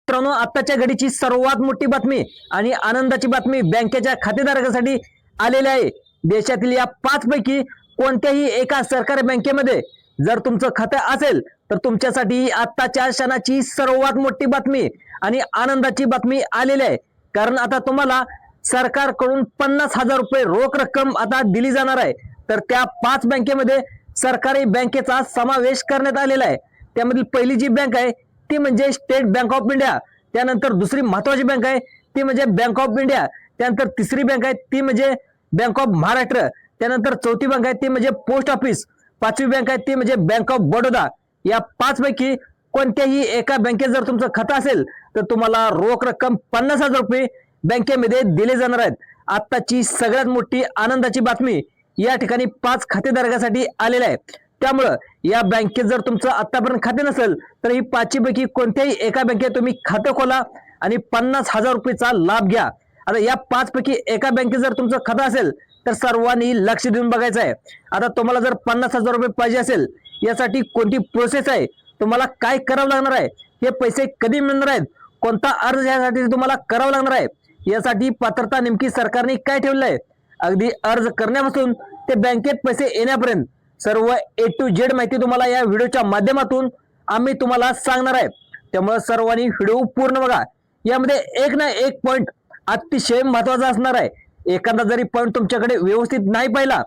मित्रांनो, आताच्या घडीची सर्वात मोठी बातमी आणि आनंदाची बातमी बँकेच्या खातेधारकांसाठी आलेली आहे। देशातील या 5 पैकी कोणत्याही एका सरकारी बँकेमध्ये जर तुमचं खातं असेल तर तुमच्यासाठी आताच्या क्षणाची सर्वात मोठी बातमी आणि आनंदाची बातमी आलेली आहे। कारण आता तुम्हाला सरकारकडून 50,000 रुपये रोख रक्कम आता दिली जाणार आहे। तर त्या 5 बँकेमध्ये सरकारी बँकेचा समावेश करण्यात आलेला आहे। त्यामधील पहिली जी बँक आहे ती म्हणजे स्टेट बँक ऑफ इंडिया, त्यानंतर दुसरी महत्त्वाची बँक आहे ती म्हणजे बँक ऑफ इंडिया, त्यानंतर तिसरी बँक आहे ती म्हणजे बँक ऑफ महाराष्ट्र, त्यानंतर चौथी बँक आहे ती म्हणजे पोस्ट ऑफिस, पाचवी बँक आहे ती म्हणजे बँक ऑफ बडोदा। या 5 पैकी कोणत्याही एका बँकेत जर तुमचं खातं असेल तर तुम्हाला रोख रक्कम 50,000 रुपये बँकेमध्ये दिले जाणार आहेत। आताची सगळ्यात मोठी आनंदाची बातमी या ठिकाणी 5 खातेधारकांसाठी आलेली आहे। त्यामुळे या बँकेत जर तुमचं आतापर्यंत खाते नसेल तर ही 5 पैकी कोणत्याही एका बँकेत तुम्ही खातं खोला आणि 50,000 रुपयेचा लाभ घ्या। आता या 5 पैकी एका बँकेत जर तुमचं खातं असेल तर सर्वांनी लक्ष देऊन बघायचं आहे। आता तुम्हाला जर 50,000 रुपये पाहिजे असेल यासाठी कोणती प्रोसेस आहे, तुम्हाला काय करावं लागणार आहे, हे पैसे कधी मिळणार आहेत, कोणता अर्ज यासाठी तुम्हाला करावा लागणार आहे, यासाठी पात्रता नेमकी सरकारने काय ठेवलं आहे, अगदी अर्ज करण्यापासून ते बँकेत पैसे येण्यापर्यंत सर्व A to Z माहिती तुम्हाला या व्हिडिओच्या माध्यमातून आम्ही तुम्हाला सांगणार आहे। त्यामुळे सर्वांनी व्हिडिओ पूर्ण बघा। यामध्ये एक ना एक पॉइंट अतिशय महत्त्वाचा असणार आहे। एखादा जरी पॉइंट तुमच्याकडे व्यवस्थित नाही पाहिला,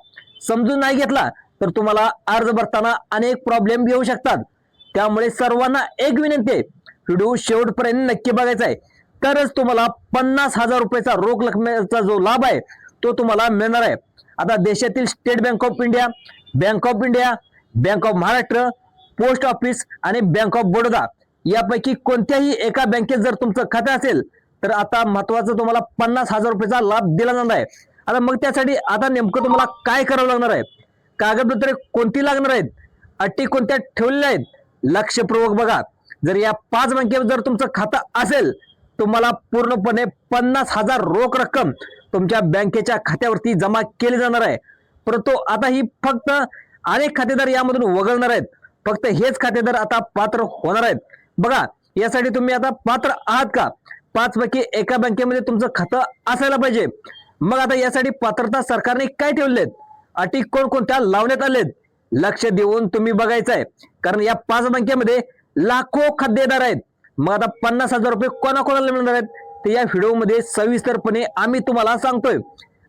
समजून नाही घेतला तर तुम्हाला अर्ज भरताना अनेक प्रॉब्लेम येऊ शकतात। त्यामुळे सर्वांना एक विनंती आहे, व्हिडिओ शेवटपर्यंत नक्की बघायचा आहे, तरच तुम्हाला 50,000 रुपयाचा रोख रकमेचा जो लाभ आहे तो तुम्हाला मिळणार आहे। आता देशातील state bank of India, bank of India, bank of Maharashtra, post office आणि बँक ऑफ बडोदा यापैकी कोणत्याही एका बँकेत जर तुमचं खातं असेल तर आता महत्त्वाचं तुम्हाला 50,000 रुपयाचा लाभ दिला जाणार आहे। आता मग त्यासाठी आता नेमकं तुम्हाला काय करावं लागणार आहे, कागदपत्रे कोणती लागणार आहेत, अटी कोणत्या ठेवलेल्या आहेत, लक्षपूर्वक बघा। जर या 5 बँकेत जर तुमचं खातं असेल तुम्हाला पूर्णपणे 50,000 रोख रक्कम तुमच्या बँकेच्या खात्यावरती जमा केली जाणार आहे। परंतु आता ही फक्त अनेक खातेदार यामधून वगळणार आहेत, फक्त हेच खातेदार आता पात्र होणार आहेत। बघा, यासाठी तुम्ही आता पात्र आहात का, 5 पैकी एका बँकेमध्ये तुमचं खातं असायला पाहिजे। मग आता यासाठी पात्रता सरकारने काय ठेवलेत, अटी कोणकोणत्या लावण्यात आलेत, लक्ष देऊन तुम्ही बघायचं आहे। कारण या 5 बँकेमध्ये लाखो खातेदार आहेत। मग आता 50,000 रुपये कोणाकोणाला मिळणार आहेत ते या व्हिडिओमध्ये सविस्तरपणे आम्ही तुम्हाला सांगतोय।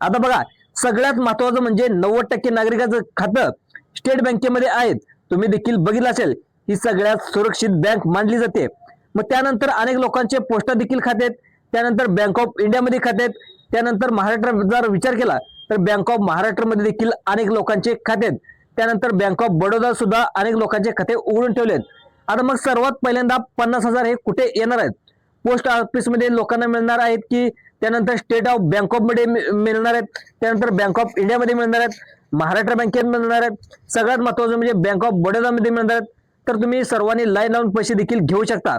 आता बघा, सगळ्यात महत्त्वाचं म्हणजे 90% नागरिकांचं खातं स्टेट बँकेमध्ये आहेत। तुम्ही देखील बघितलं असेल, ही सगळ्यात सुरक्षित बँक मानली जाते। मग त्यानंतर अनेक लोकांचे पोस्टात देखील खाते आहेत, त्यानंतर बँक ऑफ इंडियामध्ये खाते आहेत, त्यानंतर महाराष्ट्र जर विचार केला तर बँक ऑफ महाराष्ट्रमध्ये देखील अनेक लोकांचे खाते आहेत, त्यानंतर बँक ऑफ बडोदा सुद्धा अनेक लोकांचे खाते उघडून ठेवलेत। आता मग सर्वात पहिल्यांदा 50,000 हे कुठे येणार आहेत, पोस्ट ऑफिसमध्ये लोकांना मिळणार आहेत की त्यानंतर स्टेट ऑफ बँक ऑफ मध्ये मिळणार आहेत, त्यानंतर बँक ऑफ इंडियामध्ये मिळणार आहेत, महाराष्ट्र बँकेत मिळणार आहेत, सगळ्यात महत्त्वाचं म्हणजे बँक ऑफ बडोदामध्ये मिळणार आहेत। तर तुम्ही सर्वांनी लाईन लावून पैसे देखील घेऊ शकता।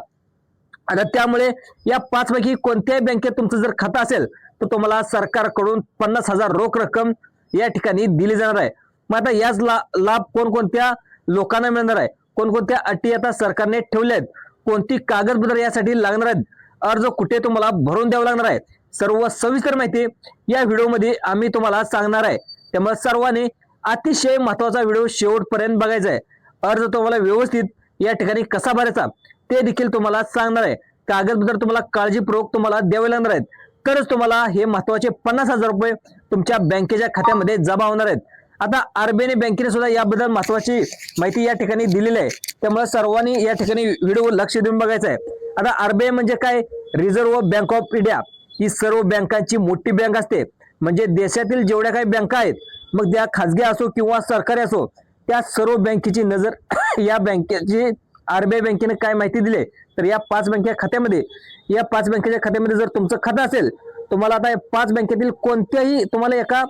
आता त्यामुळे या 5 पैकी कोणत्याही बँकेत तुमचं जर खातं असेल तर तुम्हाला सरकारकडून 50,000 रोख रक्कम या ठिकाणी दिली जाणार आहे। मग आता याच लाभ कोणकोणत्या लोकांना मिळणार आहे, कोणकोणत्या अटी आता सरकारने ठेवल्या आहेत, कोणती कागदपत्र यासाठी लागणार आहेत, अर्ज कुठे तुम्हाला भरून द्यावा लागणार आहे, सर्व सविस्तर माहिती या व्हिडिओमध्ये आम्ही तुम्हाला सांगणार आहे। त्यामुळे सर्वांनी अतिशय महत्त्वाचा व्हिडिओ शेवटपर्यंत बघायचा आहे। अर्ज तुम्हाला व्यवस्थित या ठिकाणी कसा भरायचा ते देखील तुम्हाला सांगणार आहे। कागदपत्र तुम्हाला काळजीपूर्वक तुम्हाला द्यावे लागणार आहेत, तरच तुम्हाला हे महत्त्वाचे 50,000 रुपये तुमच्या बँकेच्या खात्यामध्ये जमा होणार आहेत। आता RBI बँकेने सुद्धा याबद्दल महत्त्वाची माहिती या ठिकाणी दिलेली आहे। त्यामुळे सर्वांनी या ठिकाणी व्हिडिओ लक्ष देऊन बघायचा आहे। आता RBI म्हणजे काय, रिझर्व्ह बँक ऑफ इंडिया, ही सर्व बँकांची मोठी बँक असते। म्हणजे देशातील जेवढ्या काही बँका आहेत, मग त्या खाजगी असो किंवा सरकारी असो, त्या सर्व बँकेची नजर या बँकेची RBI बँकेने काय माहिती दिली तर या 5 बँकेच्या खात्यामध्ये, या 5 बँकेच्या खात्यामध्ये जर तुमचं खातं असेल तुम्हाला आता 5 बँकेतील कोणत्याही तुम्हाला एका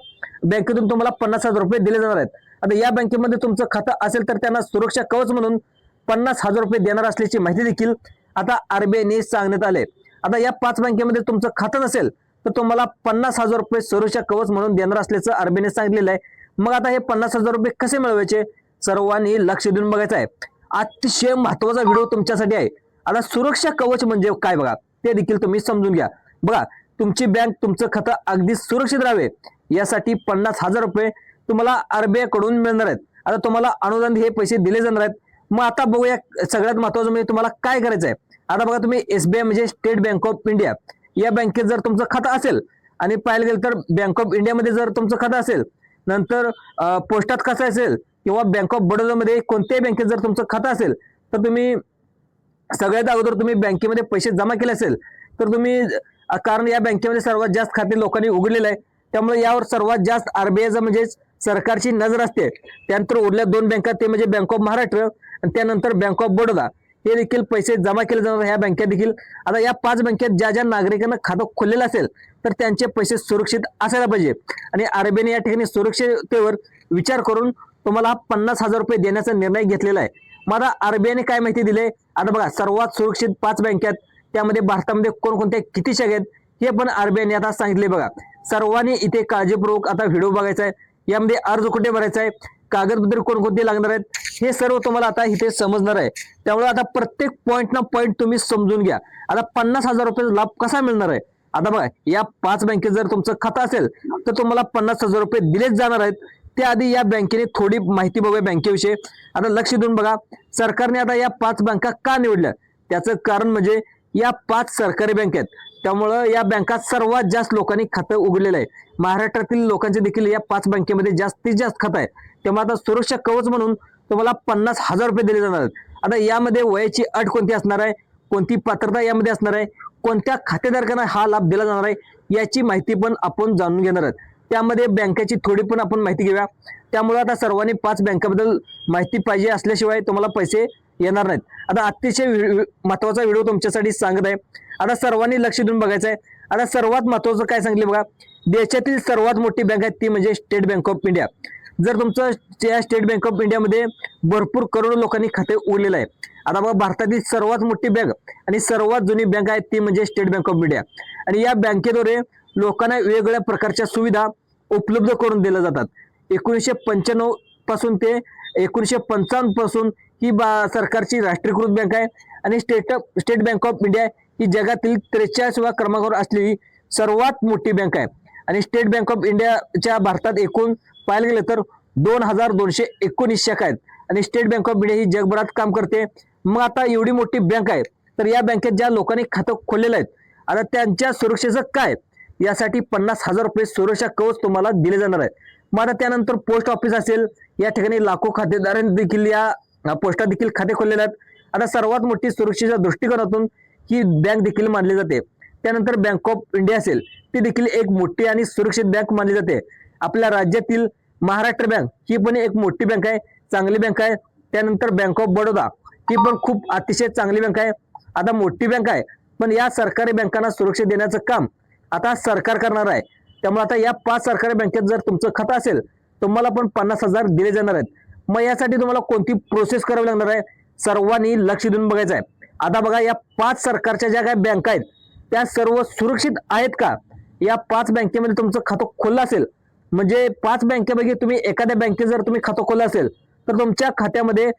बँकेतून तुम्हाला 50,000 रुपये दिले जाणार आहेत। आता या बँकेमध्ये तुमचं खातं असेल तर त्यांना सुरक्षा कवच म्हणून 50,000 रुपये देणार असल्याची माहिती देखील आता RBI ने सांगण्यात आले। आता या 5 बँकेमध्ये तुमचं खातं नसेल तर तुम्हाला 50,000 रुपये सुरक्षा कवच म्हणून देणार असल्याचं RBI ने सांगितलेलं आहे। मग आता हे 50,000 रुपये कसे मिळवायचे, सर्वांनी लक्ष देऊन बघायचं आहे। अतिशय महत्त्वाचा व्हिडिओ तुमच्यासाठी आहे। आता सुरक्षा कवच म्हणजे काय बघा, ते देखील तुम्ही समजून घ्या. बघा, तुमची बँक तुमचं खातं अगदी सुरक्षित राहावे यासाठी 50,000 रुपये तुम्हाला आरबीआय कडून मिळणार आहेत. आता तुम्हाला अनुदान हे पैसे दिले जाणार आहेत. मग आता बघूया सगळ्यात महत्वाचं म्हणजे तुम्हाला काय करायचं आहे. आता बघा, तुम्ही एसबीआय म्हणजे स्टेट बँक ऑफ इंडिया या बँकेत जर तुमचं खातं असेल आणि पाहायला गेलं तर बँक ऑफ इंडियामध्ये जर तुमचं खातं असेल, नंतर पोस्टात कसं असेल किंवा बँक ऑफ बडोदामध्ये कोणत्याही बँकेत जर तुमचं खातं असेल, तर तुम्ही सगळ्यात अगोदर तुम्ही बँकेमध्ये पैसे जमा केले असेल तर तुम्ही कारण या बँकेमध्ये सर्वात जास्त खाते लोकांनी उघडलेलं आहे, त्यामुळे यावर सर्वात जास्त आरबीआयचं म्हणजे सरकारची नजर असते. त्यानंतर उरल्या 2 बँका ते म्हणजे बँक ऑफ महाराष्ट्र आणि त्यानंतर बँक ऑफ बडोदा हे देखील पैसे जमा केले जाणार ह्या बँकेत देखील. आता या 5 बँकेत ज्या ज्या नागरिकांना खातं खोललेलं असेल तर त्यांचे पैसे सुरक्षित असायला पाहिजे आणि आरबीआयने या ठिकाणी सुरक्षिततेवर विचार करून तुम्हाला 50,000 रुपये देण्याचा निर्णय घेतलेला आहे. मग आता आरबीआयने काय माहिती दिली, आता बघा सर्वात सुरक्षित 5 बँकेत त्यामध्ये भारतामध्ये कोणकोणत्या किती शाखा आहेत हे पण आरबीआयने आता सांगितले. बघा, सर्वांनी इथे काळजीपूर्वक आता व्हिडिओ बघायचा आहे. यामध्ये अर्ज कुठे भरायचा आहे, कागदपत्रे कोणकोणते लागणार आहेत हे सर्व तुम्हाला आता इथे समजणार आहे. त्यामुळे आता प्रत्येक पॉईंट ना पॉईंट तुम्ही समजून घ्या. आता 50,000 रुपये लाभ कसा मिळणार आहे. आता बघा, या 5 बँकेत जर तुमचं खातं असेल तर तुम्हाला 50,000 रुपये दिलेच जाणार आहेत. त्याआधी या बँकेने थोडी माहिती बघूया बँकेविषयी. आता लक्ष देऊन बघा, सरकारने आता या 5 बँका का निवडल्या त्याचं कारण म्हणजे या 5 सरकारी बँक आहेत, त्यामुळं या बँकात सर्वात जास्त लोकांनी खातं उघडलेलं आहे. महाराष्ट्रातील लोकांचे देखील या 5 बँकेमध्ये जास्तीत जास्त खातं आहे. त्यामुळे आता सुरक्षा कवच म्हणून तुम्हाला 50,000 रुपये दिले जाणार आहेत. आता यामध्ये वयाची अट कोणती असणार आहे, कोणती पात्रता यामध्ये असणार आहे, कोणत्या खातेधारकांना हा लाभ दिला जाणार आहे याची माहिती पण आपण जाणून घेणार आहोत. त्यामध्ये बँकेची थोडी पण आपण माहिती घेऊया. त्यामुळे आता सर्वांनी 5 बँकेबद्दल माहिती पाहिजे असल्याशिवाय तुम्हाला पैसे येणार नाहीत. आता अतिशय महत्वाचा व्हिडिओ तुमच्यासाठी सांगत आहे. आता सर्वांनी लक्ष देऊन बघायचं आहे. आता सर्वात महत्वाचं काय सांगितले बघा, देशातील सर्वात मोठी बँक आहे ती म्हणजे स्टेट बँक ऑफ इंडिया. जर तुमचं स्टेट बँक ऑफ इंडियामध्ये भरपूर करोडो लोकांनी खाते उघडलेलं आहे. आता बघा, भारतातील सर्वात मोठी बँक आणि सर्वात जुनी बँक आहे ती म्हणजे स्टेट बँक ऑफ इंडिया आणि या बँकेद्वारे लोकांना वेगवेगळ्या प्रकारच्या सुविधा उपलब्ध करून दिल्या जातात. 1995 पासून ते 1955 पासून ही सरकारची राष्ट्रीयकृत बँक आहे आणि स्टेट बँक ऑफ इंडिया ही जगातील 43व्या क्रमांकावर असलेली सर्वात मोठी बँक आहे. आणि स्टेट बँक ऑफ इंडियाच्या भारतात एकूण पाहायला गेलं तर 2,219 शाखा आहेत आणि स्टेट बँक ऑफ इंडिया ही जगभरात काम करते. मग आता एवढी मोठी बँक आहे तर या बँकेत ज्या लोकांनी खातं खोललेलं आहे आता त्यांच्या सुरक्षेचं काय, यासाठी 50,000 रुपये सुरक्षा कवच तुम्हाला दिले जाणार आहे. मग आता त्यानंतर पोस्ट ऑफिस असेल, या ठिकाणी लाखो खातेदारांनी देखील या पोस्टात देखील खाते खोललेले आहेत. आता सर्वात मोठी सुरक्षेच्या दृष्टिकोनातून ही बँक देखील मानली जाते. त्यानंतर बँक ऑफ इंडिया असेल ती देखील एक मोठी आणि सुरक्षित बँक मानली जाते. आपल्या राज्यातील महाराष्ट्र बँक ही पण एक मोठी बँक आहे, चांगली बँक आहे. त्यानंतर बँक ऑफ बडोदा ही पण खूप अतिशय चांगली बँक आहे. आता मोठी बँक आहे पण या सरकारी बँकांना सुरक्षा देण्याचं काम आता सरकार करणार आहे. त्यामुळे आता या 5 सरकारी बँकेत जर तुमचं खातं असेल तुम्हाला पण 50,000 दिले जाणार आहेत. मग यासाठी तुम्हाला कोणती प्रोसेस करावी लागणार आहे, सर्वांनी लक्ष देऊन बघायचं आहे. आता बघा, या 5 सरकारच्या ज्या काही बँका आहेत त्या सर्व सुरक्षित आहेत का. या 5 बँकेमध्ये तुमचं खातं खोललं असेल म्हणजे 5 बँकेपैकी तुम्ही एखाद्या बँकेत जर तुम्ही खातं खोललं असेल तर तुमच्या खात्यामध्ये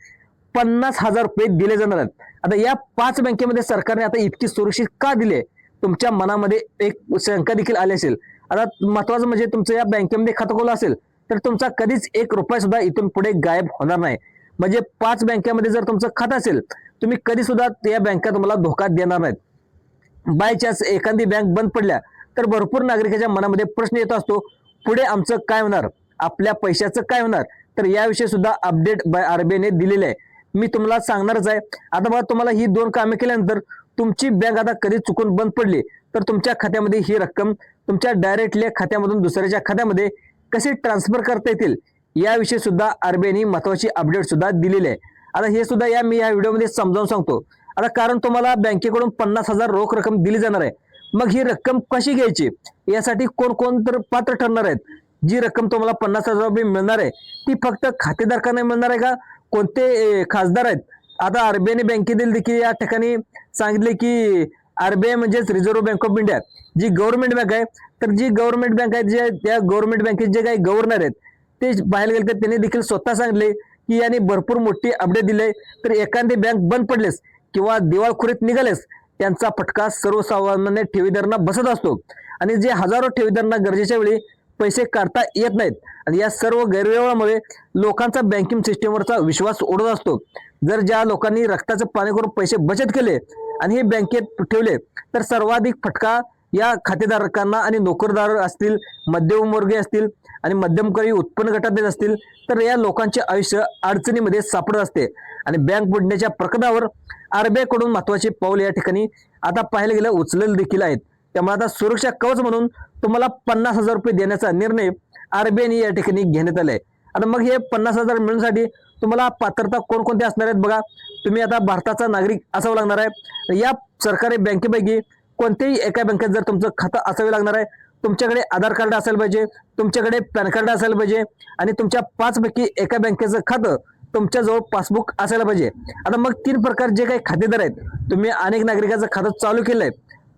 50,000 रुपये दिले जाणार आहेत. आता या 5 बँकेमध्ये सरकारने आता इतकी सुरक्षित का दिले, तुमच्या मनामध्ये एक शंका देखील आली असेल. आता महत्वाचं म्हणजे तुमचं या बँकेमध्ये खातं खोललं असेल तर तुमचा कधीच 1 रुपया सुद्धा इथून पुढे गायब होणार नाही. म्हणजे 5 बँकेमध्ये जर तुमचं खातं असेल तुम्ही कधी सुद्धा या बँका तुम्हाला धोका देणार नाहीत. बाय चान्स एखादी बँक बंद पडल्या तर भरपूर नागरिकांच्या मनामध्ये प्रश्न येत असतो, पुढे आमचं काय होणार, आपल्या पैशाचं काय होणार. तर याविषयी सुद्धा अपडेट बाय आरबीआयने दिलेले आहे, मी तुम्हाला सांगणारच आहे. आता बघा, तुम्हाला ही 2 कामे केल्यानंतर तुमची बँक आता कधी चुकून बंद पडली तर तुमच्या खात्यामध्ये ही रक्कम तुमच्या डायरेक्टली खात्यामधून दुसऱ्याच्या खात्यामध्ये कसे ट्रान्सफर करता येतील याविषयी सुद्धा आरबीआयने महत्वाची अपडेट सुद्धा दिलेली आहे. आता हे सुद्धा मी या व्हिडिओमध्ये समजावून सांगतो. आता कारण तुम्हाला बँकेकडून 50,000 रोख रक्कम दिली जाणार आहे. मग ही रक्कम कशी घ्यायची यासाठी कोण कोण तर पात्र ठरणार आहेत. जी रक्कम तुम्हाला 50,000 रुपये मिळणार आहे ती फक्त खातेदारांना मिळणार आहे का, कोणते खासदार आहेत. आता आरबीआयने बँकेतील देखील या ठिकाणी सांगितले की आरबीआय म्हणजेच रिझर्व्ह बँक ऑफ इंडिया जी गव्हर्नमेंट बँक आहे, तर जी गव्हर्नमेंट बँक आहे जे त्या गव्हर्नमेंट बँकेचे जे काही गव्हर्नर आहेत ते पाहायला गेले तर त्यांनी देखील स्वतः सांगितले की यांनी भरपूर मोठी अपडेट दिले. तर एखादी बँक बंद पडलेस किंवा दिवाळखोरीत निघालेच त्यांचा फटका सर्वसामान्य ठेवीदारांना बसत असतो आणि जे हजारो ठेवीदारांना गरजेच्या वेळी पैसे काढता येत नाहीत आणि या सर्व गैरव्यवहारामुळे लोकांचा बँकिंग सिस्टीमवरचा विश्वास उडत असतो। जर ज्या लोकांनी रक्ताचं पाणी करून पैसे बचत केले आणि हे बँकेत ठेवले तर सर्वाधिक फटका या खातेधारकांना आणि नोकरदार असतील, मध्यमवर्गीय असतील आणि मध्यमकरी उत्पन्न गटातील असतील तर या लोकांचे आयुष्य अडचणीमध्ये सापडत असते आणि बँक बुडण्याच्या प्रकरणावर आरबीआय कडून महत्वाचे पाऊल या ठिकाणी आता पाहायला गेलं उचलले देखील आहेत। त्यामुळे आता सुरक्षा कवच म्हणून तुम्हाला 50,000 रुपये देण्याचा निर्णय आरबीआयने या ठिकाणी घेण्यात आलाय। आता मग हे 50,000 मिळण्यासाठी तुम्हाला पात्रता कोणकोणती असणार आहेत बघा। तुम्ही आता भारताचा नागरिक असावं लागणार आहे। या सरकारी बँकेपैकी कोणत्याही एका बँकेत जर तुमचं खातं असावे लागणार आहे, तुमच्याकडे आधार कार्ड असायला पाहिजे, तुमच्याकडे पॅन कार्ड असायला पाहिजे आणि तुमच्या 5 पैकी एका बँकेचं खातं तुमच्याजवळ पासबुक असायला पाहिजे। आता मग 3 प्रकार जे काही खातेदार आहेत, तुम्ही अनेक नागरिकांचं खातं चालू केलंय,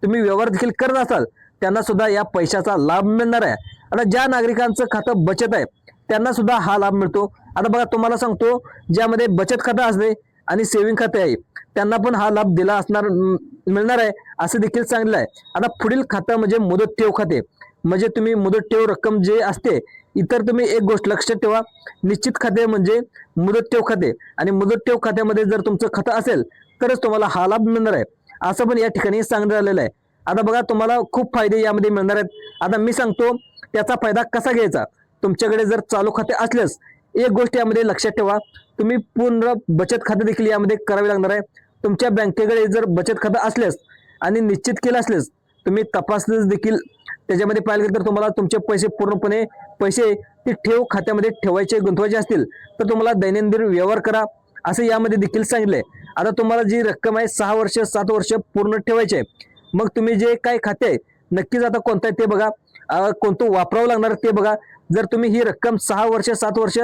तुम्ही व्यवहार देखील करत असाल, त्यांना सुद्धा या पैशाचा लाभ मिळणार आहे। आता ज्या नागरिकांचं खातं बचत आहे त्यांना सुद्धा हा लाभ मिळतो। आता बघा तुम्हाला सांगतो, ज्यामध्ये बचत खातं असते आणि सेव्हिंग खाते आहे त्यांना पण हा लाभ दिला असणार मिळणार आहे असं देखील सांगितलं आहे। आता पुढील खातं म्हणजे मुदत ठेव खाते, म्हणजे तुम्ही मुदत ठेव रक्कम जे असते, इतर तुम्ही एक गोष्ट लक्षात ठेवा, निश्चित खाते म्हणजे मुदत ठेव खाते आणि मुदत ठेव खात्यामध्ये जर तुमचं खातं असेल तरच तुम्हाला हा लाभ मिळणार आहे असं पण या ठिकाणी सांगण्यात आलेलं आहे। आता बघा तुम्हाला खूप फायदे यामध्ये मिळणार आहेत। आता मी सांगतो त्याचा फायदा कसा घ्यायचा। तुमच्याकडे जर चालू खाते असल्यास एक गोष्ट यामध्ये लक्षात ठेवा, तुम्ही पूर्ण बचत खाते देखील यामध्ये करावे लागणार आहे। तुमच्या बँकेकडे जर बचत खातं असल्यास आणि निश्चित केलं असल्यास तुम्ही तपासलेच देखील त्याच्यामध्ये पाहिलं गेलं तर तुम्हाला तुमचे पैसे पूर्णपणे ते ठेव खात्यामध्ये ठेवायचे गुंतवायचे असतील तर तुम्हाला दैनंदिन व्यवहार करा असं यामध्ये देखील सांगितलंय। आता तुम्हाला जी रक्कम आहे 6 वर्ष 7 वर्ष पूर्ण ठेवायची आहे, मग तुम्ही जे काही खाते आहे नक्कीच आता कोणतं आहे ते बघा, कोणतं वापरावं लागणार ते बघा। जर तुम्ही ही रक्कम 6 वर्ष 7 वर्ष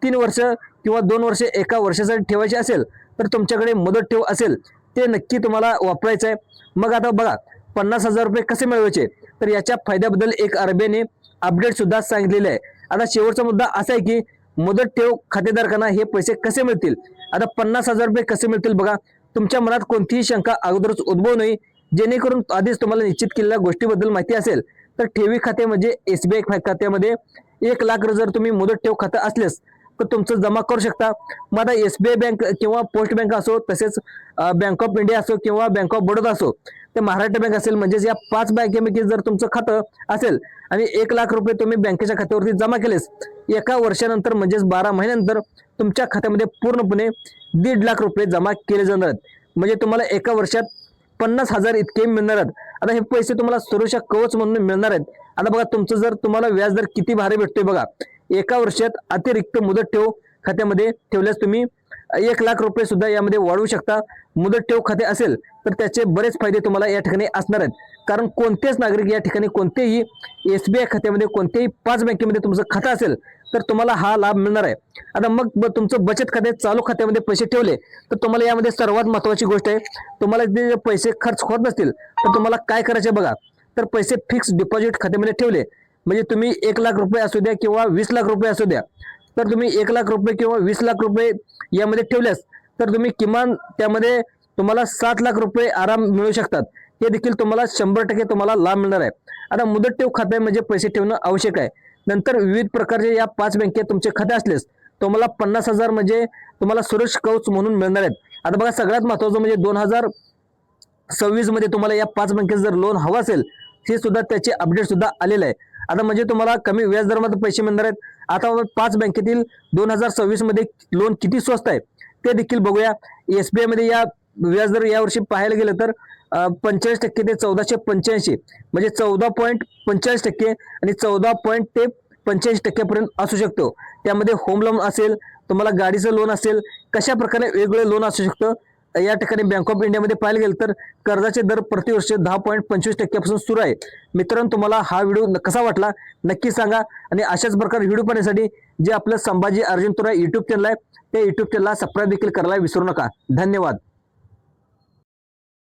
3 वर्ष किंवा 2 वर्ष एका वर्षासाठी ठेवायची असेल तर तुमच्याकडे मुदत ठेव असेल ते नक्की तुम्हाला वापरायचं आहे। मग आता बघा 50,000 रुपये कसे मिळवायचे तर याच्या फायद्याबद्दल एक आरबीआयने अपडेट सुद्धा सांगितलेले आहे। आता शेवटचा मुद्दा असा आहे की मुदत ठेव खातेदारांना हे पैसे कसे मिळतील। आता 50,000 रुपये कसे मिळतील बघा, तुमच्या मनात कोणतीही शंका अगोदरच उद्भवू नये, जेणेकरून आधीच तुम्हाला निश्चित केलेल्या गोष्टीबद्दल माहिती असेल तर ठेवी खाते म्हणजे एसबीआय खात्यामध्ये 1 लाख जर तुम्ही मुदत ठेव खातं असल्यास तर तुमचं जमा करू शकता। मग आता एसबीआय बँक किंवा पोस्ट बँक असो, तसेच बँक ऑफ इंडिया असो किंवा बँक ऑफ बडोदा असो, ते महाराष्ट्र बँक असेल, म्हणजेच या 5 बँकेपैकी जर तुमचं खातं असेल आणि 1 लाख रुपये तुम्ही बँकेच्या खात्यावरती जमा केलेस, एका वर्षानंतर म्हणजेच 12 महिन्यानंतर तुमच्या खात्यामध्ये पूर्णपणे 1.5 लाख रुपये जमा केले जाणार आहेत। म्हणजे तुम्हाला एका वर्षात 50,000 इतके मिळणार आहेत। आता हे पैसे तुम्हाला सुरक्षा कवच म्हणून मिळणार आहेत। आता बघा तुमचं जर तुम्हाला व्याज दर किती भारी भेटतोय बघा, एका वर्षात अतिरिक्त मुदत ठेव खात्यामध्ये ठेवल्यास तुम्ही 1 लाख रुपये सुद्धा यामध्ये वाढवू शकता। मुदत ठेव खाते असेल तर त्याचे बरेच फायदे तुम्हाला या ठिकाणी असणार आहेत, कारण कोणतेच नागरिक या ठिकाणी कोणतेही एसबीआय खात्यामध्ये कोणत्याही 5 बँकेमध्ये तुमचं खातं असेल तर तुम्हाला हा लाभ मिळणार आहे। आता मग तुमचं बचत खाते चालू खात्यामध्ये पैसे ठेवले तर तुम्हाला यामध्ये सर्वात महत्वाची गोष्ट आहे, तुम्हाला जे पैसे खर्च होत नसतील तर तुम्हाला काय करायचे बघा, तर पैसे फिक्स डिपॉझिट खात्यामध्ये ठेवले, म्हणजे तुम्ही 1 लाख रुपये असू द्या किंवा 20 लाख रुपये असू द्या, तर तुम्ही 1 लाख रुपये किंवा 20 लाख रुपये यामध्ये ठेवल्यास तर तुम्ही किमान त्यामध्ये तुम्हाला 7 लाख रुपये आराम मिळू शकतात। हे देखील तुम्हाला 100% तुम्हाला लाभ मिळणार आहे। आता मुदत ठेव खाते म्हणजे पैसे ठेवणं आवश्यक आहे। नंतर विविध प्रकारचे या 5 बँकेत तुमचे खाते असलेस तुम्हाला 50,000 म्हणजे तुम्हाला सुरक्षा कवच म्हणून मिळणार आहेत। आता बघा सगळ्यात महत्त्वाचं म्हणजे 2026 मध्ये तुम्हाला या 5 बँकेत जर लोन हवं असेल, हे सुद्धा त्याचे अपडेट सुद्धा आलेलं आहे। आता म्हणजे तुम्हाला कमी व्याजदरामध्ये पैसे मिळणार आहेत। आता 5 बँकेतील 2026 मध्ये लोन किती स्वस्त आहे ते देखील बघूया। एसबीआय मध्ये या व्याजदर यावर्षी पाहायला गेलं तर 45% ते 1485 म्हणजे 14.45% आणि 14.85% पर्यंत असू शकतो। त्यामध्ये होम लोन असेल, तुम्हाला गाडीचं लोन असेल, कशा प्रकारे वेगवेगळे लोन असू शकतं। या ठिकाणी बँक ऑफ इंडियामध्ये पाहायला गेलं तर कर्जाचे दर प्रतिवर्ष 10.25% पासून सुरू आहे। मित्रांनो तुम्हाला हा व्हिडिओ कसा वाटला नक्की सांगा आणि अशाच प्रकारे व्हिडिओ पाहण्यासाठी जे आपलं संभाजी अर्जुन तुरा YouTube चॅनल आहे त्या YouTube चॅनलला सबस्क्राईब देखील करायला विसरू नका। धन्यवाद।